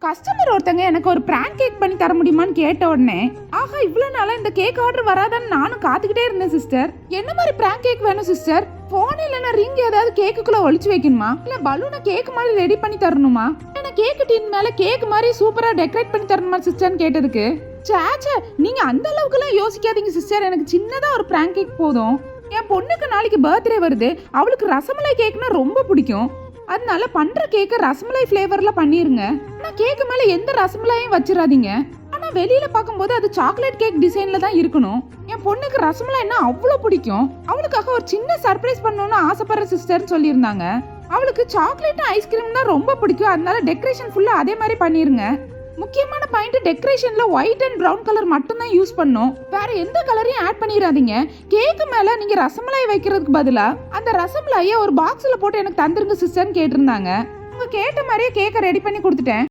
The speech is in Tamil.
கஸ்டமர் ஒருத்தங்க எனக்கு ஒரு பிராங்க் கேக் பண்ணி தர முடியுமான்னு கேட்ட உடனே ஆஹா இவ்வளவு நாளா இந்த கேக் ஆர்டர் வராதான்னு நானும் காத்துக்கிட்டே இருந்தேன் சிஸ்டர். என்ன மாதிரி பிராங்க் கேக் வேணும் சிஸ்டர்? போன் இல்லைன்னா ரிங் ஏதாவது கேக்குக்குள்ள ஒளிச்சு வைக்கணுமா இல்ல பலூனை கேக் மாதிரி ரெடி பண்ணி தரணுமா இல்ல கேக் டீன் மேல கேக் மாதிரி சூப்பரா டெக்கரேட் பண்ணி தரணுமா சிஸ்டர்னு கேட்டதுக்கு சாச்சா நீங்க அந்த அளவுக்கு எல்லாம் யோசிக்காதீங்க சிஸ்டர், எனக்கு சின்னதா ஒரு பிராங்க் கேக் போதும். என் பொண்ணுக்கு நாளைக்கு பர்த்டே வருது, அவளுக்கு ரசமலை கேக்னா ரொம்ப பிடிக்கும். அதனால பண்ற கேக்க ரசமலை ஃப்ளேவர்ல பண்ணிருங்க. ஆனா கேக்கு மேல எந்த ரசமலாயும் வச்சிடாதீங்க. ஆனா வெளியில பாக்கும்போது அது சாக்லேட் கேக் டிசைன்ல தான் இருக்கணும். என் பொண்ணுக்கு ரசமலாய்னா அவ்வளவு பிடிக்கும். அவளுக்காக ஒரு சின்ன சர்ப்ரைஸ் பண்ணணும்னு ஆசைப்படுற சிஸ்டர்னு சொல்லியிருந்தாங்க. அவளுக்கு சாக்லேட் ஐஸ்கிரீம்னா ரொம்ப பிடிக்கும். அதனால டெக்கரேஷன் ஃபுல்லா அதே மாதிரி பண்ணிருங்க. முக்கியமான பாயிண்ட் டெக்கரேஷன்ல ஒயிட் அண்ட் பிரவுன் கலர் மட்டும் தான் யூஸ் பண்ணணும். வேற எந்த கலரையும் ஆட் பண்ணிடாதீங்க. கேக்கு மேல நீங்க ரசமலாய் வைக்கிறதுக்கு பதிலா அந்த ரசமலாயை ஒரு பாக்ஸ்ல போட்டு எனக்கு தந்துருங்க சிஸ்டர்னு கேட்டிருந்தாங்க. அவங்க கேட்ட மாதிரியே கேக்கை ரெடி பண்ணி கொடுத்துட்டேன்.